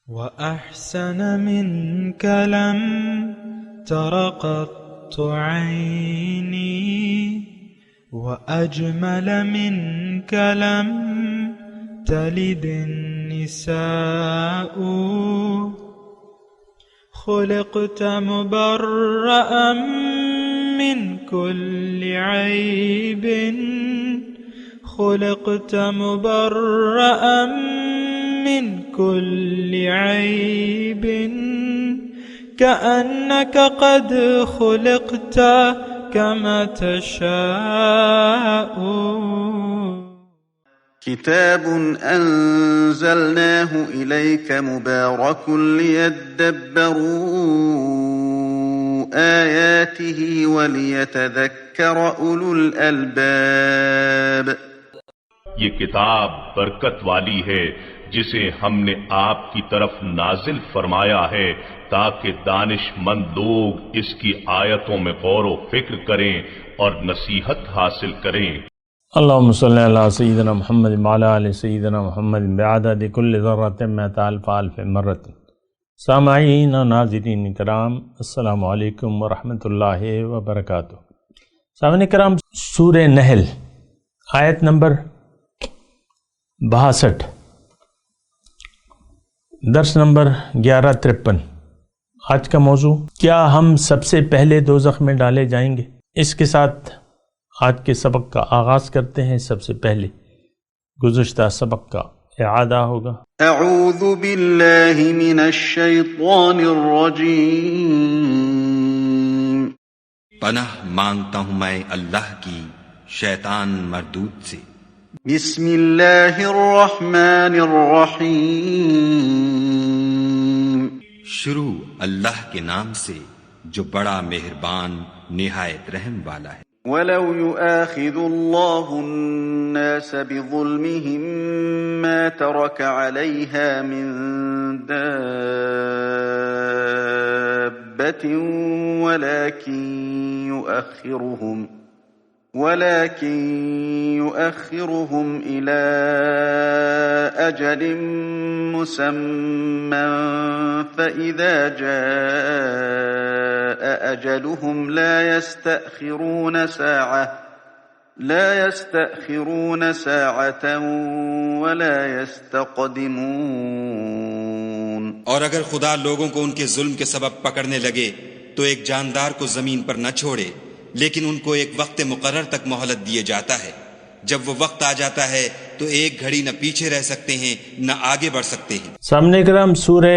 وأحسن منك لم تر قط عيني وأجمل منك لم تلد النساء خلقت مبرأ من كل عيب خلقت مبرأ من كل عيب كأنك قد خلقت كما تشاء. كتاب أنزلناه إليك مبارك ليدبروا آياته وليتذكر أولو الألباب. یہ کتاب برکت والی ہے جسے ہم نے آپ کی طرف نازل فرمایا ہے تاکہ دانش مند لوگ اس کی آیتوں میں غور و فکر کریں اور نصیحت حاصل کریں. اللہم صلی علی سیدنا محمد وعلی آل سیدنا محمد بعدد کل ذرۃ مئۃ الف الف مرۃ. سامعین و ناظرین کرام، السلام علیکم ورحمۃ اللہ وبرکاتہ. سامعین کرام، سورہ نحل آیت نمبر 62، درس نمبر 1153. آج کا موضوع، کیا ہم سب سے پہلے دوزخ میں ڈالے جائیں گے؟ اس کے ساتھ آج کے سبق کا آغاز کرتے ہیں. سب سے پہلے گزشتہ سبق کا اعادہ ہوگا. اعوذ باللہ من الشیطان الرجیم. پناہ مانگتا ہوں میں اللہ کی شیطان مردود سے. بسم اللہ الرحمن الرحیم. شروع اللہ کے نام سے جو بڑا مہربان نہایت رحم والا ہے. وَلَوْ يُؤَاخِذُ اللَّهُ النَّاسَ بِظُلْمِهِمْ مَا تَرَكَ عَلَيْهَا مِن دَابَّةٍ وَلَكِنْ يُؤَخِّرُهُمْ إِلَى أَجَلٍ مُّسَمًّى فَإِذَا جَاءَ أَجَلُهُمْ لَا يَسْتَأْخِرُونَ سَاعَةً وَلَا يَسْتَقْدِمُونَ. اور اگر خدا لوگوں کو ان کے ظلم کے سبب پکڑنے لگے تو ایک جاندار کو زمین پر نہ چھوڑے، لیکن ان کو ایک وقت مقرر تک مہلت دیے جاتا ہے. جب وہ وقت آ جاتا ہے تو ایک گھڑی نہ پیچھے رہ سکتے ہیں نہ آگے بڑھ سکتے ہیں. سامنے کرام، سورہ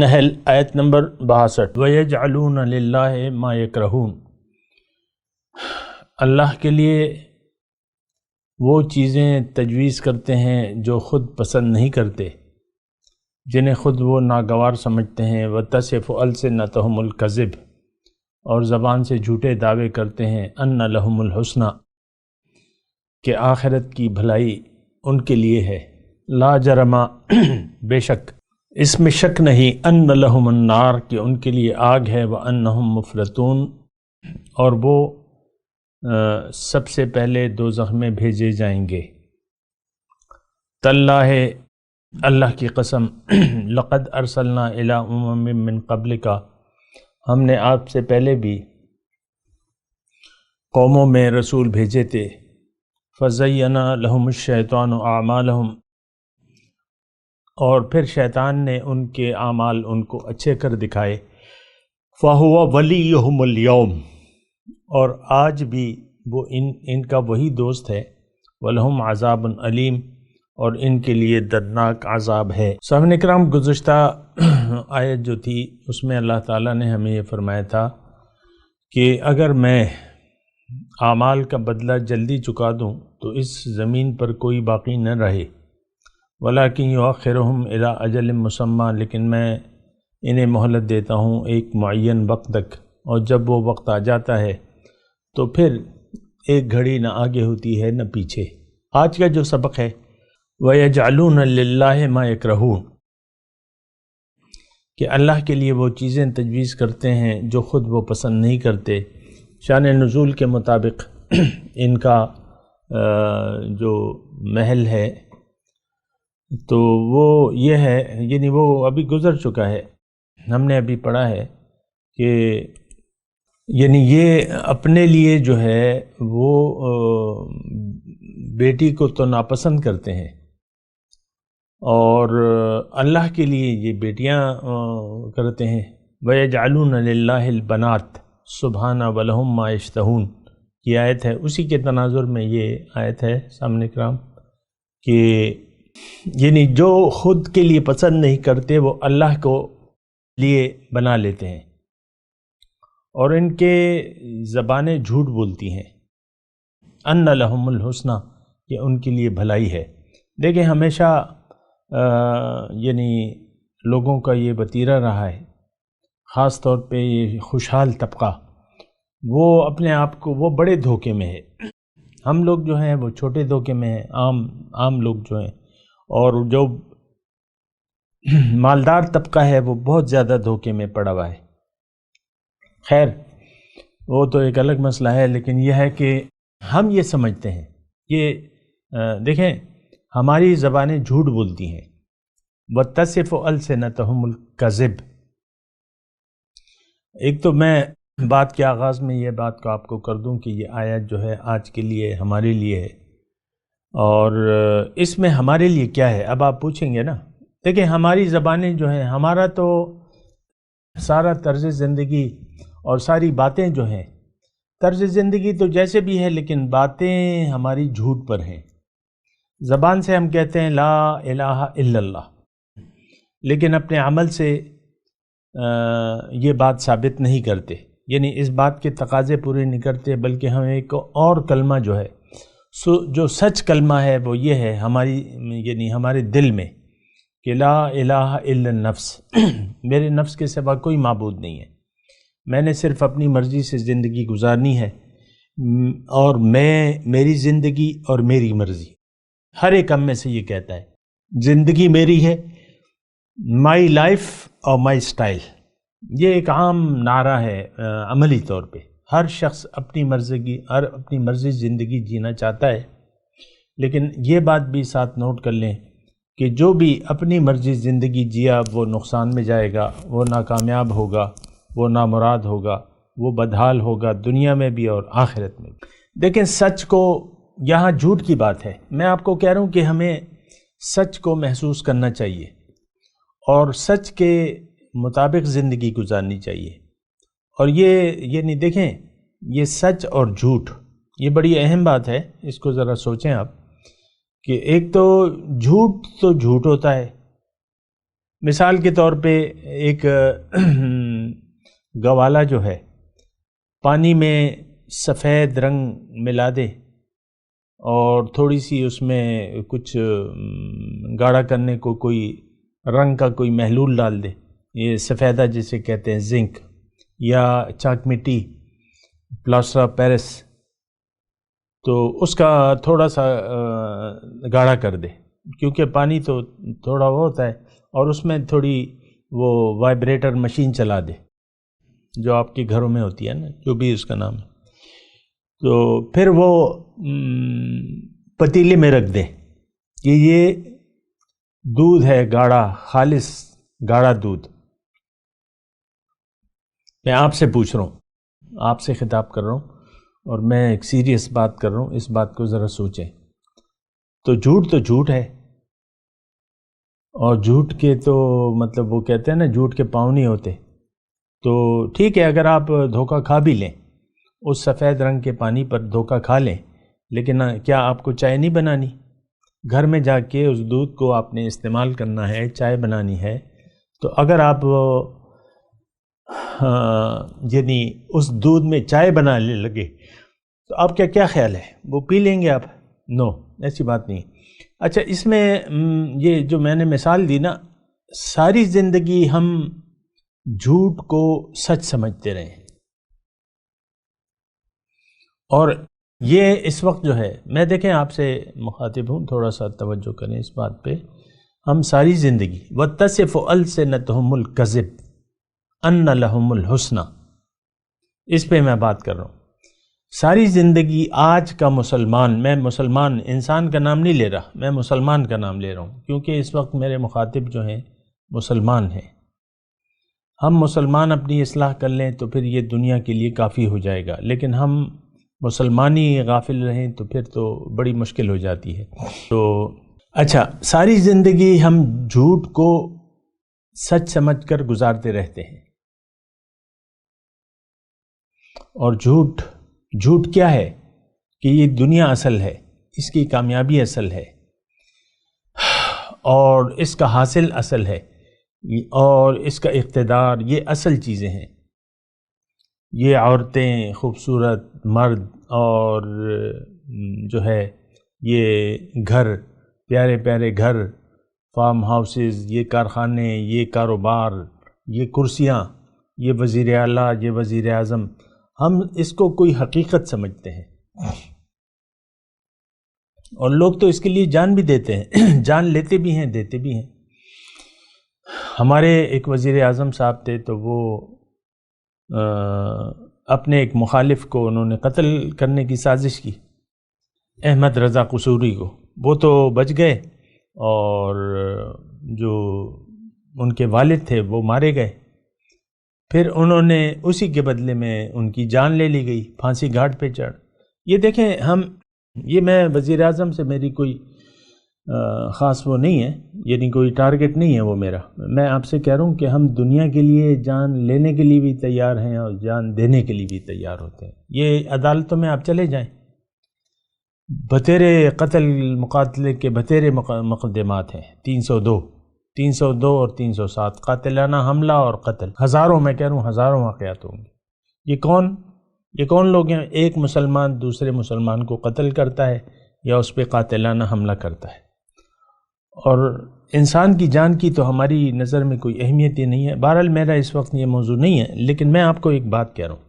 نحل آیت نمبر 62. وَيَجْعَلُونَ لِلَّهِ مَا يَكْرَهُونَ. اللہ کے لیے وہ چیزیں تجویز کرتے ہیں جو خود پسند نہیں کرتے، جنہیں خود وہ ناگوار سمجھتے ہیں. وَتَصِفُ أَلْسِنَتُهُمُ الْكَذِبَ. اور زبان سے جھوٹے دعوے کرتے ہیں. ان لہم الحسنى، کہ آخرت کی بھلائی ان کے لیے ہے. لا جرم، بے شک، اس میں شک نہیں. ان لہم النار، کہ ان کے لیے آگ ہے. وانہم مفرطون، اور وہ سب سے پہلے دوزخ میں بھیجے جائیں گے. تاللہ، اللہ کی قسم، لقد ارسلنا الی امم من قبلک، ہم نے آپ سے پہلے بھی قوموں میں رسول بھیجے تھے. فَزَيَّنَ لَهُمُ الشَّيْطَانُ أَعْمَالَهُمْ، اور پھر شیطان نے ان کے اعمال ان کو اچھے کر دکھائے. فَهُوَ وَلِيُّهُمُ الْيَوْمَ، اور آج بھی وہ ان کا وہی دوست ہے. وَلَهُمْ عَذَابٌ أَلِيمٌ، اور ان کے لیے دردناک عذاب ہے. سامعین کرام، گزشتہ آیت جو تھی اس میں اللہ تعالیٰ نے ہمیں یہ فرمایا تھا کہ اگر میں اعمال کا بدلہ جلدی چکا دوں تو اس زمین پر کوئی باقی نہ رہے. وَلَكِنْ يُؤَخِّرُهُمْ إِلَىٰ أَجَلٍ مُّسَمًّى، لیکن میں انہیں مہلت دیتا ہوں ایک معین وقت تک، اور جب وہ وقت آ جاتا ہے تو پھر ایک گھڑی نہ آگے ہوتی ہے نہ پیچھے. آج کا جو سبق ہے، وَيَجْعَلُونَ لِلَّهِ مَا يَكْرَهُونَ، کہ اللہ کے لیے وہ چیزیں تجویز کرتے ہیں جو خود وہ پسند نہیں کرتے. شان نزول کے مطابق ان کا جو محل ہے تو وہ یہ ہے، یعنی وہ ابھی گزر چکا ہے، ہم نے ابھی پڑھا ہے کہ یعنی یہ اپنے لیے جو ہے وہ بیٹی کو تو ناپسند کرتے ہیں، اور اللہ کے لیے یہ بیٹیاں کرتے ہیں۔ وَيَجْعَلُونَ لِلَّهِ الْبَنَاتِ سُبْحَانَ وَلَهُمْ مَا يَشْتَهُونَ کی آیت ہے، اسی کے تناظر میں یہ آیت ہے سامنے کرام کہ یعنی جو خود کے لیے پسند نہیں کرتے وہ اللہ کو لیے بنا لیتے ہیں، اور ان کے زبانیں جھوٹ بولتی ہیں۔ ان لہم الحسنہ، یہ ان کے لیے بھلائی ہے۔ دیکھیں ہمیشہ یعنی لوگوں کا یہ وتیرہ رہا ہے، خاص طور پہ یہ خوشحال طبقہ، وہ اپنے آپ کو وہ بڑے دھوکے میں ہے۔ ہم لوگ جو ہیں وہ چھوٹے دھوکے میں ہیں، عام لوگ جو ہیں، اور جو مالدار طبقہ ہے وہ بہت زیادہ دھوکے میں پڑا ہوا ہے۔ خیر وہ تو ایک الگ مسئلہ ہے، لیکن یہ ہے کہ ہم یہ سمجھتے ہیں کہ دیکھیں ہماری زبانیں جھوٹ بولتی ہیں۔ وَتَصِفُ أَلْسِنَتُهُمُ الْكَذِبَ۔ ایک تو میں بات کے آغاز میں یہ بات کو آپ کو کر دوں کہ یہ آیت جو ہے آج کے لیے ہمارے لیے ہے، اور اس میں ہمارے لیے کیا ہے؟ اب آپ پوچھیں گے نا، دیکھیں ہماری زبانیں جو ہیں، ہمارا تو سارا طرز زندگی اور ساری باتیں جو ہیں، طرز زندگی تو جیسے بھی ہے لیکن باتیں ہماری جھوٹ پر ہیں۔ زبان سے ہم کہتے ہیں لا الہ الا اللہ، لیکن اپنے عمل سے یہ بات ثابت نہیں کرتے، یعنی اس بات کے تقاضے پورے نہیں کرتے، بلکہ ہم ایک اور کلمہ جو ہے، جو سچ کلمہ ہے وہ یہ ہے ہماری یعنی ہمارے دل میں کہ لا الہ الا النفس، میرے نفس کے سوا کوئی معبود نہیں ہے، میں نے صرف اپنی مرضی سے زندگی گزارنی ہے، اور میری زندگی اور میری مرضی۔ ہر ایک ہم میں سے یہ کہتا ہے زندگی میری ہے، مائی لائف اور مائی سٹائل، یہ ایک عام نعرہ ہے عملی طور پہ۔ ہر شخص اپنی مرضی زندگی جینا چاہتا ہے، لیکن یہ بات بھی ساتھ نوٹ کر لیں کہ جو بھی اپنی مرضی زندگی جیا وہ نقصان میں جائے گا، وہ ناکامیاب ہوگا، وہ نامراد ہوگا، وہ بدحال ہوگا، دنیا میں بھی اور آخرت میں بھی۔ دیکھیں سچ کو، یہاں جھوٹ کی بات ہے، میں آپ کو کہہ رہا ہوں کہ ہمیں سچ کو محسوس کرنا چاہیے اور سچ کے مطابق زندگی گزارنی چاہیے۔ اور یہ یعنی دیکھیں یہ سچ اور جھوٹ یہ بڑی اہم بات ہے، اس کو ذرا سوچیں آپ کہ ایک تو جھوٹ ہوتا ہے، مثال کے طور پہ ایک گوالا جو ہے پانی میں سفید رنگ ملا دے اور تھوڑی سی اس میں کچھ گاڑھا کرنے کو کوئی رنگ کا کوئی محلول ڈال دے، یہ سفیدہ جسے کہتے ہیں زنک، یا چاک مٹی پلاسٹر آف پیرس، تو اس کا تھوڑا سا گاڑھا کر دے، کیونکہ پانی تو تھوڑا وہ ہوتا ہے، اور اس میں تھوڑی وہ وائبریٹر مشین چلا دے جو آپ کے گھروں میں ہوتی ہے نا، جو بھی اس کا نام ہے، تو پھر وہ پتیلے میں رکھ دے کہ یہ دودھ ہے گاڑھا، خالص گاڑھا دودھ۔ میں آپ سے پوچھ رہا ہوں، آپ سے خطاب کر رہا ہوں، اور میں ایک سیریس بات کر رہا ہوں، اس بات کو ذرا سوچیں۔ تو جھوٹ ہے، اور جھوٹ کے تو مطلب وہ کہتے ہیں نا جھوٹ کے پاؤں نہیں ہوتے، تو ٹھیک ہے اگر آپ دھوکہ کھا بھی لیں، اس سفید رنگ کے پانی پر دھوکہ کھا لیں، لیکن کیا آپ کو چائے نہیں بنانی؟ گھر میں جا کے اس دودھ کو آپ نے استعمال کرنا ہے، چائے بنانی ہے، تو اگر آپ یعنی اس دودھ میں چائے بنانے لگے تو آپ کا کیا خیال ہے، وہ پی لیں گے آپ؟ نو، ایسی بات نہیں۔ اچھا، اس میں یہ جو میں نے مثال دی نا، ساری زندگی ہم جھوٹ کو سچ سمجھتے رہے، اور یہ اس وقت جو ہے، میں دیکھیں آپ سے مخاطب ہوں، تھوڑا سا توجہ کریں اس بات پہ، ہم ساری زندگی وَتَصِفُ أَلْسِنَتُهُمُ الْكَذِبَ أَنَّ لَهُمُ الْحُسْنَى، اس پہ میں بات کر رہا ہوں۔ ساری زندگی آج کا مسلمان، میں مسلمان انسان کا نام نہیں لے رہا، میں مسلمان کا نام لے رہا ہوں، کیونکہ اس وقت میرے مخاطب جو ہیں مسلمان ہیں۔ ہم مسلمان اپنی اصلاح کر لیں تو پھر یہ دنیا کے لیے کافی ہو جائے گا، لیکن ہم مسلمانی غافل رہیں تو پھر تو بڑی مشکل ہو جاتی ہے۔ تو اچھا، ساری زندگی ہم جھوٹ کو سچ سمجھ کر گزارتے رہتے ہیں، اور جھوٹ کیا ہے کہ یہ دنیا اصل ہے، اس کی کامیابی اصل ہے، اور اس کا حاصل اصل ہے، اور اس کا اقتدار، یہ اصل چیزیں ہیں۔ یہ عورتیں، خوبصورت مرد، اور جو ہے یہ گھر، پیارے پیارے گھر، فارم ہاؤسز، یہ کارخانے، یہ کاروبار، یہ کرسیاں، یہ وزیر اعلیٰ، یہ وزیر اعظم، ہم اس کو کوئی حقیقت سمجھتے ہیں، اور لوگ تو اس کے لیے جان بھی دیتے ہیں، جان لیتے بھی ہیں، دیتے بھی ہیں۔ ہمارے ایک وزیر اعظم صاحب تھے، تو وہ اپنے ایک مخالف کو انہوں نے قتل کرنے کی سازش کی، احمد رضا قصوری کو۔ وہ تو بچ گئے، اور جو ان کے والد تھے وہ مارے گئے۔ پھر انہوں نے اسی کے بدلے میں ان کی جان لے لی گئی، پھانسی گھاٹ پہ چڑھ۔ یہ دیکھیں، یہ میں وزیر اعظم سے میری کوئی خاص وہ نہیں ہے، یعنی کوئی ٹارگٹ نہیں ہے وہ میرا۔ میں آپ سے کہہ رہا ہوں کہ ہم دنیا کے لیے جان لینے کے لیے بھی تیار ہیں، اور جان دینے کے لیے بھی تیار ہوتے ہیں۔ یہ عدالتوں میں آپ چلے جائیں، بتیرے قتل مقاتلے کے بتیرے مقدمات ہیں، 302 اور 307، قاتلانہ حملہ اور قتل، ہزاروں، میں کہہ رہا ہوں ہزاروں واقعات ہوں گے۔ یہ کون لوگ ہیں؟ ایک مسلمان دوسرے مسلمان کو قتل کرتا ہے یا اس پہ قاتلانہ حملہ کرتا ہے، اور انسان کی جان کی تو ہماری نظر میں کوئی اہمیت ہی نہیں ہے۔ بہرحال میرا اس وقت یہ موضوع نہیں ہے، لیکن میں آپ کو ایک بات کہہ رہا ہوں۔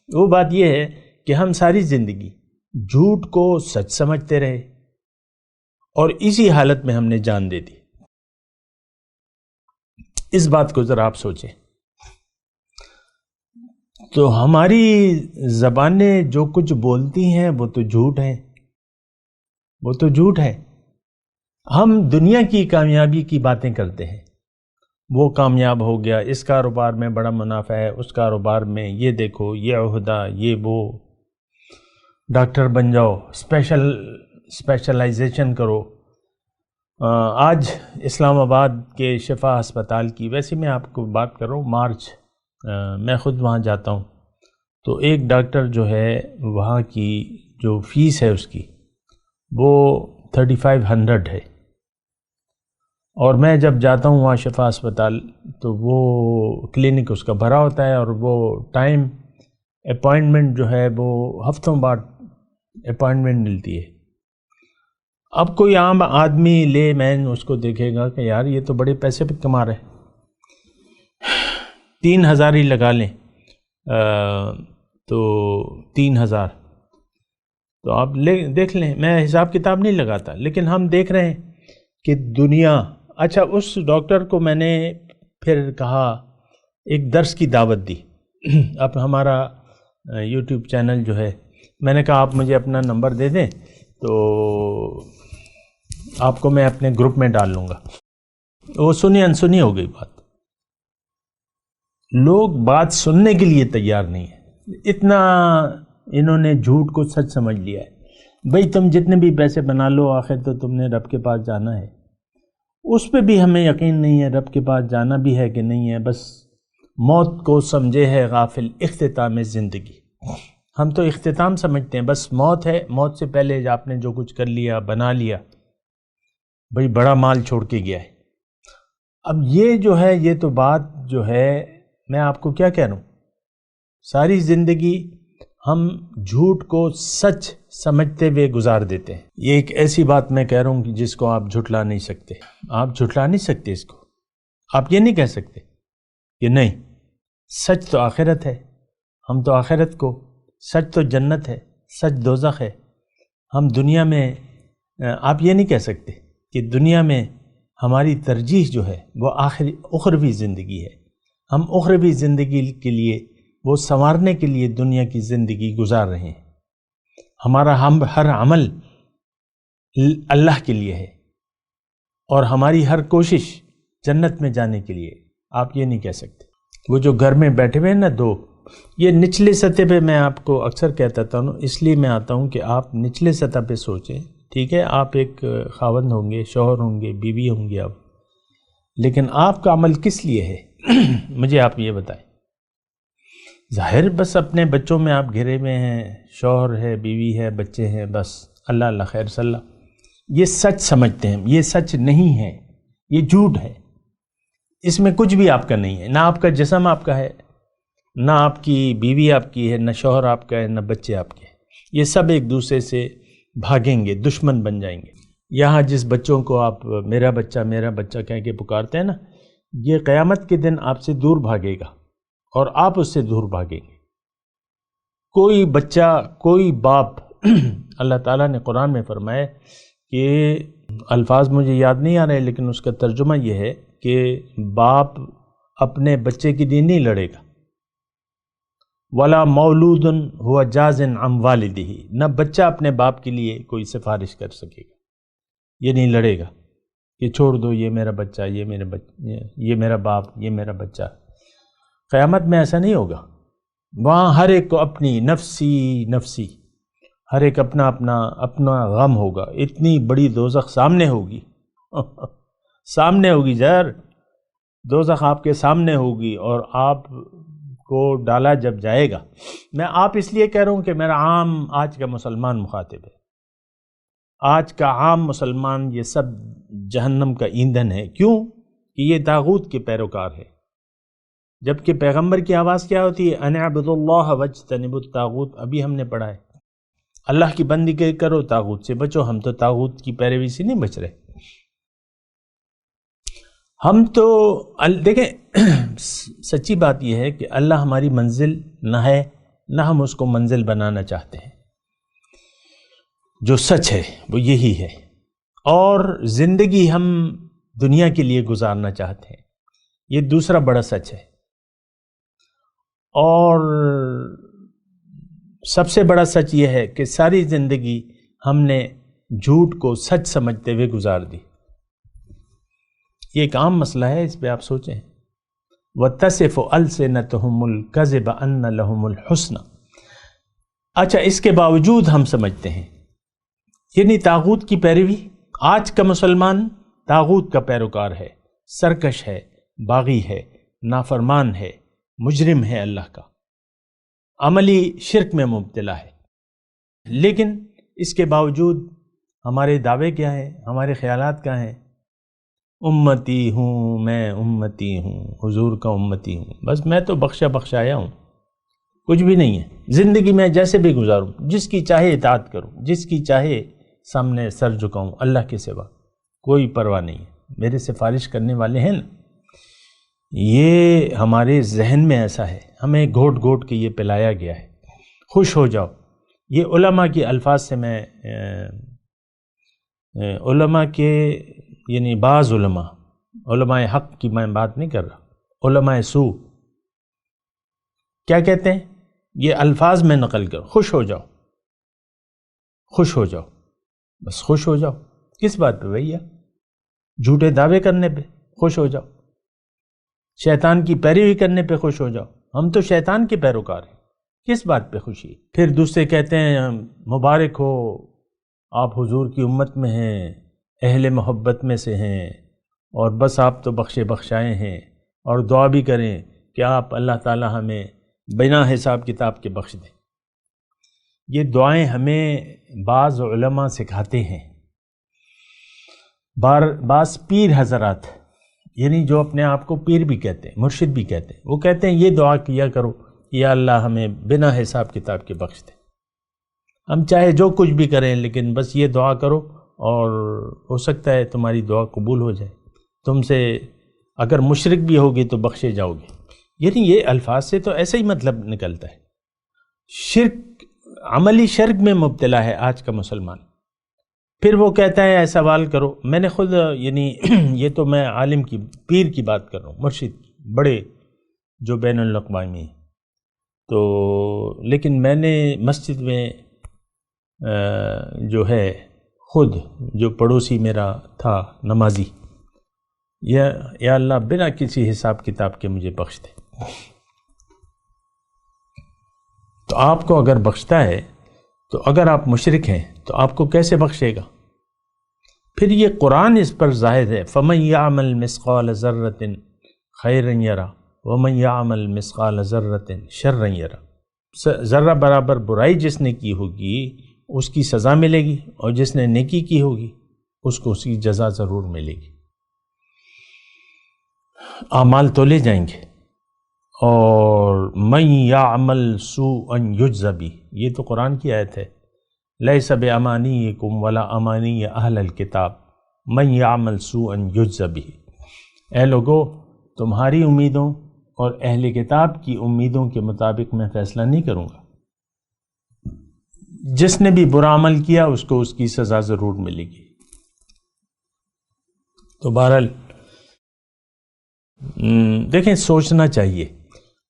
وہ بات یہ ہے کہ ہم ساری زندگی جھوٹ کو سچ سمجھتے رہے، اور اسی حالت میں ہم نے جان دے دی۔ اس بات کو ذرا آپ سوچیں۔ تو ہماری زبانیں جو کچھ بولتی ہیں وہ تو جھوٹ ہے، وہ تو جھوٹ ہے۔ ہم دنیا کی کامیابی کی باتیں کرتے ہیں، وہ کامیاب ہو گیا، اس کاروبار میں بڑا منافع ہے، اس کاروبار میں یہ دیکھو، یہ عہدہ، یہ وہ، ڈاکٹر بن جاؤ، اسپیشلائزیشن کرو۔ آج اسلام آباد کے شفا ہسپتال کی، ویسے میں آپ کو بات کر رہا ہوں مارچ، میں خود وہاں جاتا ہوں، تو ایک ڈاکٹر جو ہے وہاں کی جو فیس ہے اس کی وہ 3500 ہے، اور میں جب جاتا ہوں وہاں شفا ہسپتال تو وہ کلینک اس کا بھرا ہوتا ہے، اور وہ ٹائم اپائنٹمنٹ جو ہے وہ ہفتوں بعد اپائنٹمنٹ ملتی ہے۔ اب کوئی عام آدمی لے مین اس کو دیکھے گا کہ یار یہ تو بڑے پیسے پہ کما رہے، 3000 ہی لگا لیں، تو 3000 تو آپ دیکھ لیں، میں حساب کتاب نہیں لگاتا، لیکن ہم دیکھ رہے ہیں کہ دنیا۔ اچھا، اس ڈاکٹر کو میں نے پھر کہا، ایک درس کی دعوت دی۔ اب ہمارا یوٹیوب چینل جو ہے، میں نے کہا آپ مجھے اپنا نمبر دے دیں تو آپ کو میں اپنے گروپ میں ڈال لوں گا۔ وہ سنی انسنی ہو گئی بات، لوگ بات سننے کے لیے تیار نہیں ہیں، اتنا انہوں نے جھوٹ کو سچ سمجھ لیا ہے۔ بھئی تم جتنے بھی پیسے بنا لو، آخر تو تم نے رب کے پاس جانا ہے۔ اس پہ بھی ہمیں یقین نہیں ہے رب کے پاس جانا بھی ہے کہ نہیں ہے، بس موت کو سمجھے ہے غافل اختتام زندگی۔ ہم تو اختتام سمجھتے ہیں، بس موت ہے، موت سے پہلے آپ نے جو کچھ کر لیا، بنا لیا، بھئی بڑا مال چھوڑ کے گیا ہے۔ اب یہ جو ہے، یہ تو بات جو ہے، میں آپ کو کیا کہہ رہا ہوں، ساری زندگی ہم جھوٹ کو سچ سمجھتے ہوئے گزار دیتے ہیں۔ یہ ایک ایسی بات میں کہہ رہا ہوں کہ جس کو آپ جھٹلا نہیں سکتے، آپ جھٹلا نہیں سکتے اس کو۔ آپ یہ نہیں کہہ سکتے کہ نہیں، سچ تو آخرت ہے، ہم تو آخرت کو، سچ تو جنت ہے، سچ دوزخ ہے۔ ہم دنیا میں، آپ یہ نہیں کہہ سکتے کہ دنیا میں ہماری ترجیح جو ہے وہ اخروی زندگی ہے، ہم اخروی زندگی کے لیے، وہ سنوارنے کے لیے دنیا کی زندگی گزار رہے ہیں۔ ہمارا ہر عمل اللہ کے لیے ہے، اور ہماری ہر کوشش جنت میں جانے کے لیے۔ آپ یہ نہیں کہہ سکتے۔ وہ جو گھر میں بیٹھے ہوئے ہیں نا دو، یہ نچلے سطح پہ میں آپ کو اکثر کہتا ہوں، اس لیے میں آتا ہوں کہ آپ نچلے سطح پہ سوچیں، ٹھیک ہے؟ آپ ایک خاوند ہوں گے، شوہر ہوں گے، بیوی ہوں گے آپ، لیکن آپ کا عمل کس لیے ہے؟ مجھے آپ یہ بتائیں۔ ظاہر بس اپنے بچوں میں آپ گھرے ہوئے ہیں، شوہر ہے، بیوی ہے، بچے ہیں، بس اللہ اللہ خیر صلی اللہ، یہ سچ سمجھتے ہیں۔ یہ سچ نہیں ہے، یہ جھوٹ ہے۔ اس میں کچھ بھی آپ کا نہیں ہے، نہ آپ کا جسم آپ کا ہے، نہ آپ کی بیوی آپ کی ہے، نہ شوہر آپ کا ہے، نہ بچے آپ کے ہیں۔ یہ سب ایک دوسرے سے بھاگیں گے، دشمن بن جائیں گے۔ یہاں جس بچوں کو آپ میرا بچہ کہہ کے پکارتے ہیں نا، یہ قیامت کے دن آپ سے دور بھاگے گا اور آپ اس سے دور بھاگیں گے۔ کوئی بچہ، کوئی باپ اللہ تعالیٰ نے قرآن میں فرمایا کہ الفاظ مجھے یاد نہیں آ رہے، لیکن اس کا ترجمہ یہ ہے کہ باپ اپنے بچے کے لیے نہیں لڑے گا۔ وَلَا مَوْلُودٌ هُوَ جَازٍ عَنْ وَالِدِهِ، نہ بچہ اپنے باپ کے لیے کوئی سفارش کر سکے گا، یہ نہیں لڑے گا کہ چھوڑ دو، یہ میرا بچہ، یہ میرا باپ، یہ میرا بچہ۔ قیامت میں ایسا نہیں ہوگا۔ وہاں ہر ایک کو اپنی نفسی نفسی، ہر ایک اپنا غم ہوگا۔ اتنی بڑی دوزخ سامنے ہوگی سامنے ہوگی یار، دوزخ آپ کے سامنے ہوگی، اور آپ کو ڈالا جب جائے گا۔ میں آپ اس لیے کہہ رہا ہوں کہ میرا عام آج کا مسلمان مخاطب ہے۔ آج کا عام مسلمان یہ سب جہنم کا ایندھن ہے۔ کیوں؟ کہ یہ طاغوت کے پیروکار ہے، جبکہ پیغمبر کی آواز کیا ہوتی ہے؟ ان اعبدوا اللہ واجتنبوا الطاغوت۔ ابھی ہم نے پڑھا ہے، اللہ کی بندگی کرو، طاغوت سے بچو۔ ہم تو طاغوت کی پیروی سے نہیں بچ رہے۔ ہم تو دیکھیں سچی بات یہ ہے کہ اللہ ہماری منزل نہ ہے، نہ ہم اس کو منزل بنانا چاہتے ہیں۔ جو سچ ہے وہ یہی ہے، اور زندگی ہم دنیا کے لیے گزارنا چاہتے ہیں، یہ دوسرا بڑا سچ ہے۔ اور سب سے بڑا سچ یہ ہے کہ ساری زندگی ہم نے جھوٹ کو سچ سمجھتے ہوئے گزار دی۔ یہ ایک عام مسئلہ ہے، اس پہ آپ سوچیں۔ وَتَصِفُ أَلْسِنَتُهُمُ الْكَذِبَ أَنَّ لَهُمُ الْحُسْنَ۔ اچھا، اس کے باوجود ہم سمجھتے ہیں، یعنی طاغوت کی پیروی۔ آج کا مسلمان طاغوت کا پیروکار ہے، سرکش ہے، باغی ہے، نافرمان ہے، مجرم ہے، اللہ کا عملی شرک میں مبتلا ہے۔ لیکن اس کے باوجود ہمارے دعوے کیا ہیں، ہمارے خیالات کیا ہیں؟ امتی ہوں، میں امتی ہوں، حضور کا امتی ہوں، بس میں تو بخشایا ہوں، کچھ بھی نہیں ہے۔ زندگی میں جیسے بھی گزاروں، جس کی چاہے اطاعت کروں، جس کی چاہے سامنے سر جھکاؤں، اللہ کے سوا کوئی پرواہ نہیں ہے۔ میرے سفارش کرنے والے ہیں نا، یہ ہمارے ذہن میں ایسا ہے، ہمیں گھوٹ گھوٹ کے یہ پلایا گیا ہے۔ خوش ہو جاؤ، یہ علماء کے الفاظ سے میں علماء کے یعنی بعض علماء حق کی میں بات نہیں کر رہا، علماء سو کیا کہتے ہیں؟ یہ الفاظ میں نقل کرو، خوش ہو جاؤ، خوش ہو جاؤ، بس خوش ہو جاؤ۔ کس بات پہ بھیا؟ جھوٹے دعوے کرنے پہ خوش ہو جاؤ، شیطان کی پیروی کرنے پہ خوش ہو جاؤ۔ ہم تو شیطان کے پیروکار ہیں، کس بات پہ خوشی؟ پھر دوسرے کہتے ہیں مبارک ہو، آپ حضور کی امت میں ہیں، اہل محبت میں سے ہیں، اور بس آپ تو بخشائے ہیں، اور دعا بھی کریں کہ آپ اللہ تعالی ہمیں بنا حساب کتاب کے بخش دیں۔ یہ دعائیں ہمیں بعض علماء سکھاتے ہیں، بعض پیر حضرات، یعنی جو اپنے آپ کو پیر بھی کہتے ہیں، مرشد بھی کہتے ہیں، وہ کہتے ہیں یہ دعا کیا کرو، یا اللہ ہمیں بنا حساب کتاب کے بخش دے۔ ہم چاہے جو کچھ بھی کریں، لیکن بس یہ دعا کرو، اور ہو سکتا ہے تمہاری دعا قبول ہو جائے، تم سے اگر مشرک بھی ہوگی تو بخشے جاؤ گے۔ یعنی یہ الفاظ سے تو ایسا ہی مطلب نکلتا ہے۔ شرک، عملی شرک میں مبتلا ہے آج کا مسلمان۔ پھر وہ کہتا ہے سوال کرو، میں نے خود یعنی یہ تو میں عالم کی، پیر کی بات کر رہا ہوں، مرشد بڑے جو بین الاقوامی ہیں، تو لیکن میں نے مسجد میں جو ہے خود جو پڑوسی میرا تھا نمازی، یا اللہ بنا کسی حساب کتاب کے مجھے بخش دے. تو آپ کو اگر بخشتا ہے تو اگر آپ مشرک ہیں تو آپ کو کیسے بخشے گا؟ پھر یہ قرآن اس پر ظاہر ہے، فَمَن يَعْمَلْ مِثْقَالَ ذَرَّةٍ خَيْرًا يَرَهُ وَمَن يَعْمَلْ مِثْقَالَ ذَرَّةٍ شَرًّا يَرَهُ. ذرہ برابر برائی جس نے کی ہوگی اس کی سزا ملے گی، اور جس نے نیکی کی ہوگی اس کو اس کی جزا ضرور ملے گی. اعمال تولے جائیں گے. اور من یعمل سوءا یجز بہ، یہ تو قرآن کی آیت ہے، لیس بامانیکم ولا امانی اہل الکتاب من یعمل سوءا یجز بہ. اے لوگو، تمہاری امیدوں اور اہل کتاب کی امیدوں کے مطابق میں فیصلہ نہیں کروں گا. جس نے بھی برا عمل کیا اس کو اس کی سزا ضرور ملے گی. تو بہرحال دیکھیں، سوچنا چاہیے.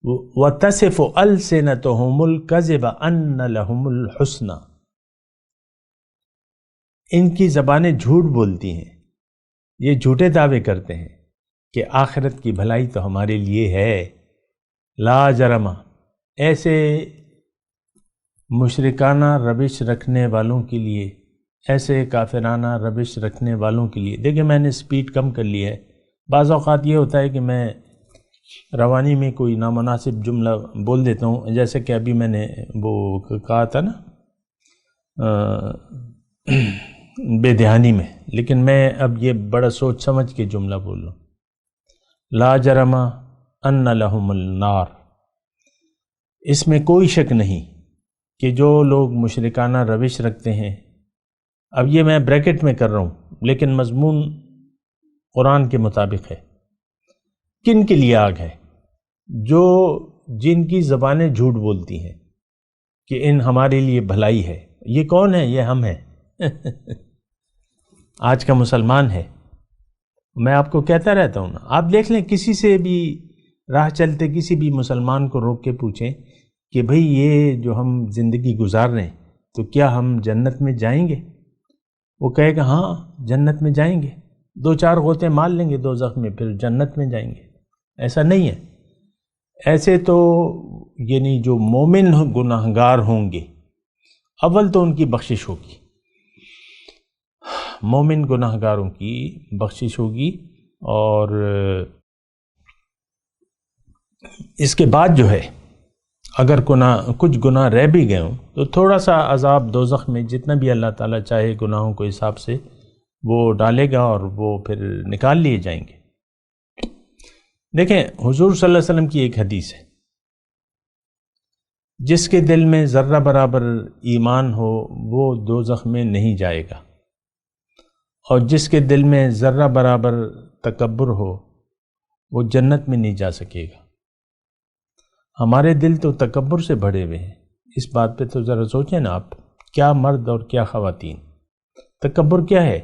وَتَصِفُ أَلْسِنَتُهُمُ الْكَذِبَ أَنَّ لَهُمُ الْحُسْنَى، ان کی زبانیں جھوٹ بولتی ہیں، یہ جھوٹے دعوے کرتے ہیں کہ آخرت کی بھلائی تو ہمارے لیے ہے. لا جرم، ایسے مشرکانہ روش رکھنے والوں کے لیے، ایسے کافرانہ روش رکھنے والوں کے لیے. دیکھیں، میں نے سپیڈ کم کر لی ہے. بعض اوقات یہ ہوتا ہے کہ میں روانی میں کوئی نامناسب جملہ بول دیتا ہوں، جیسے کہ ابھی میں نے وہ کہا تھا نا بے دہانی میں، لیکن میں اب یہ بڑا سوچ سمجھ کے جملہ بول رہا ہوں. لا جرم ان لہم النار، اس میں کوئی شک نہیں کہ جو لوگ مشرکانہ روش رکھتے ہیں، اب یہ میں بریکٹ میں کر رہا ہوں لیکن مضمون قرآن کے مطابق ہے. کن کے لیے آگ ہے؟ جن کی زبانیں جھوٹ بولتی ہیں کہ ان ہمارے لیے بھلائی ہے. یہ کون ہے؟ یہ ہم ہیں. آج کا مسلمان ہے. میں آپ کو کہتا رہتا ہوں نا، آپ دیکھ لیں کسی سے بھی راہ چلتے کسی بھی مسلمان کو روک کے پوچھیں کہ بھئی یہ جو ہم زندگی گزار رہے ہیں تو کیا ہم جنت میں جائیں گے؟ وہ کہے گا ہاں جنت میں جائیں گے. 2-4 غوطے مار لیں گے دوزخ میں، پھر جنت میں جائیں گے. ایسا نہیں ہے. ایسے تو یعنی جو مومن گناہگار ہوں گے، اول تو ان کی بخشش ہوگی، مومن گناہگاروں کی بخشش ہوگی، اور اس کے بعد جو ہے اگر کچھ گناہ رہ بھی گئے ہوں تو تھوڑا سا عذاب دوزخ میں جتنا بھی اللہ تعالیٰ چاہے گناہوں کو حساب سے وہ ڈالے گا، اور وہ پھر نکال لیے جائیں گے. دیکھیں، حضور صلی اللہ علیہ وسلم کی ایک حدیث ہے، جس کے دل میں ذرہ برابر ایمان ہو وہ دوزخ میں نہیں جائے گا، اور جس کے دل میں ذرہ برابر تکبر ہو وہ جنت میں نہیں جا سکے گا. ہمارے دل تو تکبر سے بھرے ہوئے ہیں. اس بات پہ تو ذرا سوچیں نا آپ، کیا مرد اور کیا خواتین. تکبر کیا ہے؟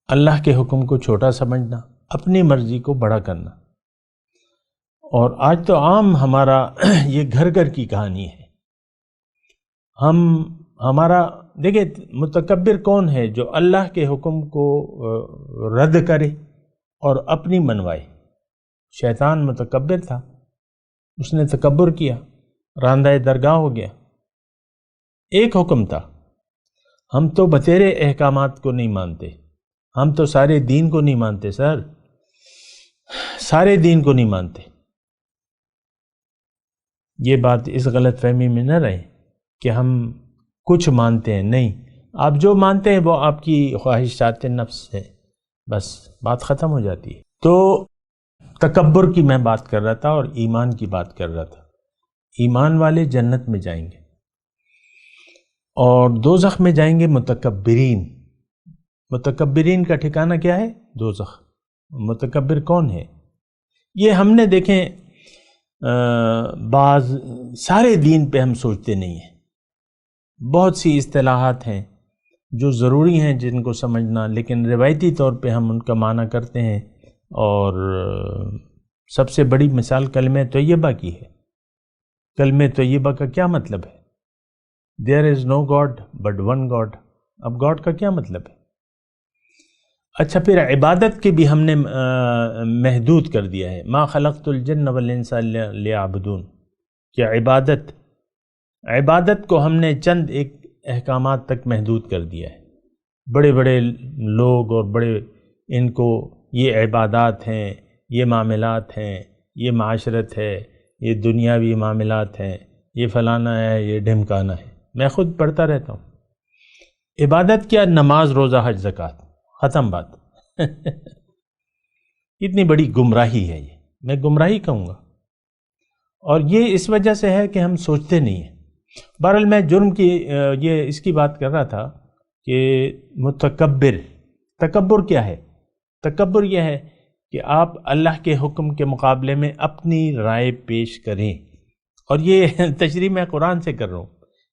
اللہ کے حکم کو چھوٹا سمجھنا، اپنی مرضی کو بڑا کرنا. اور آج تو عام ہمارا یہ گھر گھر کی کہانی ہے. ہمارا دیکھیں، متکبر کون ہے؟ جو اللہ کے حکم کو رد کرے اور اپنی منوائے. شیطان متکبر تھا، اس نے تکبر کیا، راندہ درگاہ ہو گیا. ایک حکم تھا، ہم تو بتیرے احکامات کو نہیں مانتے، ہم تو سارے دین کو نہیں مانتے. سر، سارے دین کو نہیں مانتے. یہ بات اس غلط فہمی میں نہ رہے کہ ہم کچھ مانتے ہیں. نہیں، آپ جو مانتے ہیں وہ آپ کی خواہشات نفس ہے، بس بات ختم ہو جاتی ہے. تو تکبر کی میں بات کر رہا تھا اور ایمان کی بات کر رہا تھا. ایمان والے جنت میں جائیں گے، اور دوزخ میں جائیں گے متکبرین. متکبرین کا ٹھکانہ کیا ہے؟ دوزخ. متکبر کون ہے؟ یہ ہم نے دیکھیں بعض سارے دین پہ ہم سوچتے نہیں ہیں. بہت سی اصطلاحات ہیں جو ضروری ہیں جن کو سمجھنا، لیکن روایتی طور پہ ہم ان کا معنی کرتے ہیں. اور سب سے بڑی مثال کلمہ طیبہ کی ہے. کلمہ طیبہ کا کیا مطلب ہے؟ دیر از نو گاڈ بٹ ون گاڈ. اب گاڈ کا کیا مطلب ہے؟ اچھا، پھر عبادت کے بھی ہم نے محدود کر دیا ہے. ما خلقت الجن والانس الا لیعبدون. کیا عبادت کو ہم نے چند ایک احکامات تک محدود کر دیا ہے. بڑے بڑے لوگ اور بڑے ان کو یہ عبادات ہیں، یہ معاملات ہیں، یہ معاشرت ہے، یہ دنیاوی معاملات ہیں، یہ فلانا ہے، یہ ڈھمکانا ہے. میں خود پڑھتا رہتا ہوں. عبادت کیا؟ نماز، روزہ، حج، زکوٰۃ، ختم بات. اتنی بڑی گمراہی ہے. یہ میں گمراہی کہوں گا، اور یہ اس وجہ سے ہے کہ ہم سوچتے نہیں ہیں. بہرحال میں جرم کی اس کی بات کر رہا تھا کہ تکبر کیا ہے؟ تکبر یہ ہے کہ آپ اللہ کے حکم کے مقابلے میں اپنی رائے پیش کریں. اور یہ تشریح میں قرآن سے کر رہا ہوں.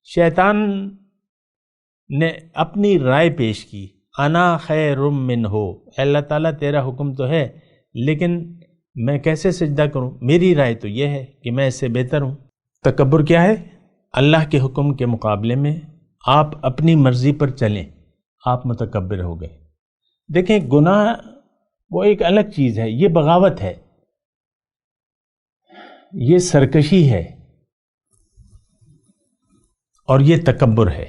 شیطان نے اپنی رائے پیش کی، انا خیر منہ، اللہ تعالیٰ تیرا حکم تو ہے لیکن میں کیسے سجدہ کروں؟ میری رائے تو یہ ہے کہ میں اس سے بہتر ہوں. تکبر کیا ہے؟ اللہ کے حکم کے مقابلے میں آپ اپنی مرضی پر چلیں، آپ متکبر ہو گئے. دیکھیں، گناہ وہ ایک الگ چیز ہے. یہ بغاوت ہے، یہ سرکشی ہے، اور یہ تکبر ہے.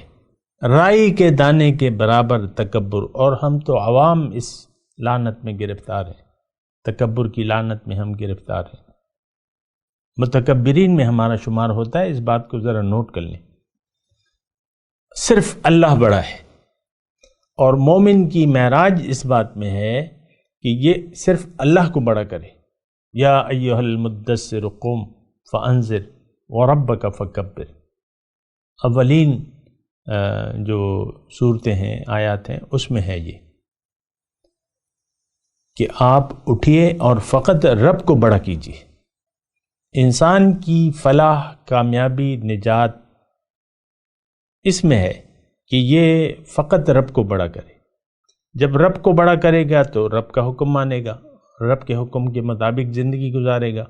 رائی کے دانے کے برابر تکبر. اور ہم تو عوام اس لعنت میں گرفتار ہیں، تکبر کی لعنت میں ہم گرفتار ہیں. متکبرین میں ہمارا شمار ہوتا ہے. اس بات کو ذرا نوٹ کر لیں. صرف اللہ بڑا ہے، اور مومن کی معراج اس بات میں ہے کہ یہ صرف اللہ کو بڑا کرے. یا ایھا المدثر قم فانذر وربک فکبر. اولین جو صورتیں ہیں، آیات ہیں، اس میں ہے یہ کہ آپ اٹھیے اور فقط رب کو بڑا کیجیے. انسان کی فلاح، کامیابی، نجات اس میں ہے کہ یہ فقط رب کو بڑا کرے. جب رب کو بڑا کرے گا تو رب کا حکم مانے گا، رب کے حکم کے مطابق زندگی گزارے گا.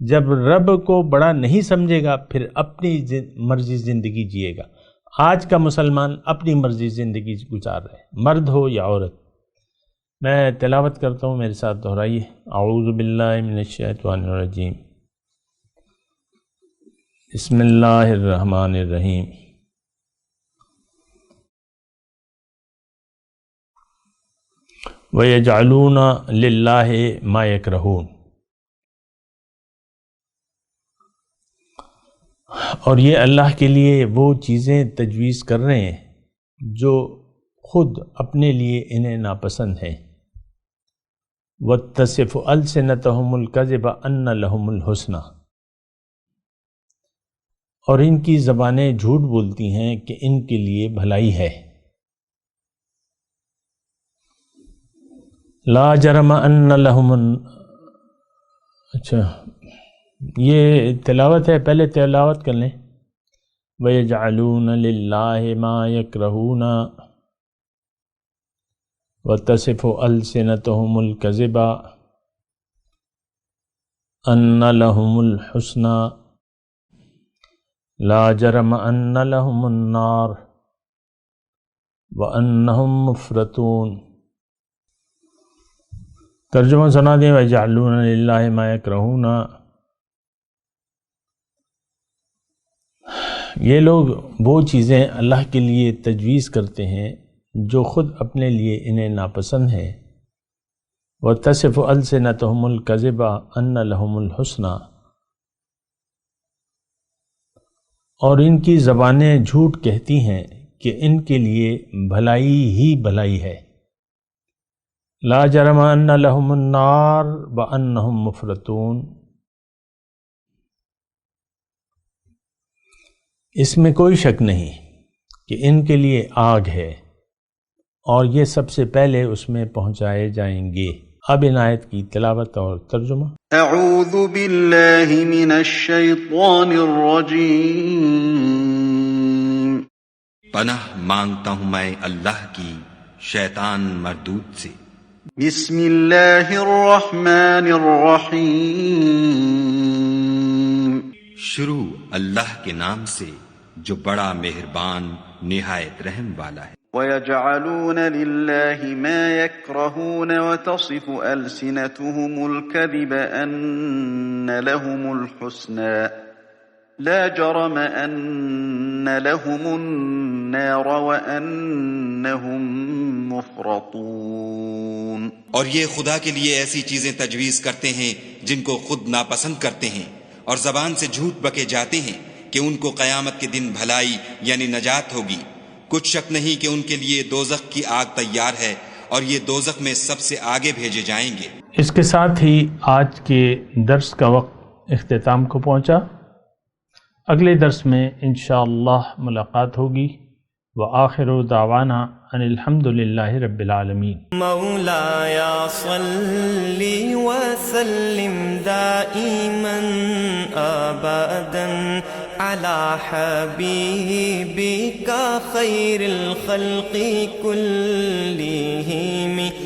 جب رب کو بڑا نہیں سمجھے گا پھر اپنی مرضی زندگی جیے گا. آج کا مسلمان اپنی مرضی زندگی گزار رہا ہے، مرد ہو یا عورت. میں تلاوت کرتا ہوں، میرے ساتھ دہرائیے. اعوذ باللہ من الشیطان الرجیم. بسم اللہ الرحمن الرحیم. وَيَجْعَلُونَ لِلَّهِ مَا يَكْرَهُونَ. اور یہ اللہ کے لیے وہ چیزیں تجویز کر رہے ہیں جو خود اپنے لیے انہیں ناپسند ہیں. وَتَّصِفُ أَلْسِنَتَهُمُ الْكَذِبَ أَنَّ لَهُمُ الْحُسْنَى. اور ان کی زبانیں جھوٹ بولتی ہیں کہ ان کے لیے بھلائی ہے. لا جرم ان لهم. اچھا، یہ تلاوت ہے، پہلے تلاوت کر لیں. وَيَجْعَلُونَ لِلَّهِ مَا يَكْرَهُونَ وَتَصِفُ أَلْسِنَتُهُمُ الْكَذِبَ أَنَّ لَهُمُ الْحُسْنَى لَا جَرَمَ أَنَّ لَهُمُ النَّارَ وَأَنَّهُمْ مُفْرَطُونَ. ترجمہ سنا دیں. وَيَجْعَلُونَ لِلَّهِ مَا يَكْرَهُونَ. یہ لوگ وہ چیزیں اللہ کے لیے تجویز کرتے ہیں جو خود اپنے لیے انہیں ناپسند ہیں. وَتَصِفُ أَلْسِنَتُهُمُ الْكَذِبَ أَنَّ لَهُمُ الْحُسْنَى. اور ان کی زبانیں جھوٹ کہتی ہیں کہ ان کے لیے بھلائی ہی بھلائی ہے. لا جرم ان لهم النار وانهم مفرطون. اس میں کوئی شک نہیں کہ ان کے لیے آگ ہے اور یہ سب سے پہلے اس میں پہنچائے جائیں گے. اب ان آیت کی تلاوت اور ترجمہ. اعوذ باللہ من الشیطان الرجیم. پناہ مانگتا ہوں میں اللہ کی شیطان مردود سے. بسم اللہ الرحمن الرحیم. شروع اللہ کے نام سے جو بڑا مہربان نہایت رحم والا ہے۔ وَيَجْعَلُونَ لِلَّهِ مَا يَكْرَهُونَ وَتَصِفُ أَلْسِنَتُهُمُ الْكَذِبَ أَنَّ لَهُمُ الْحُسْنَى لَا جَرَمَ أَنَّ لَهُمُ النَّارَ وَأَنَّهُمْ مُفْرَطُونَ۔ اور یہ خدا کے لیے ایسی چیزیں تجویز کرتے ہیں جن کو خود ناپسند کرتے ہیں، اور زبان سے جھوٹ بکے جاتے ہیں کہ ان کو قیامت کے دن بھلائی یعنی نجات ہوگی۔ کچھ شک نہیں کہ ان کے لیے دوزخ کی آگ تیار ہے، اور یہ دوزخ میں سب سے آگے بھیجے جائیں گے۔ اس کے ساتھ ہی آج کے درس کا وقت اختتام کو پہنچا۔ اگلے درس میں انشاءاللہ ملاقات ہوگی۔ وآخر دعوانا ان الحمد للہ رب العالمین۔ مولاي صل وسلم دائما ابدا على حبيبك خير الخلق كلهم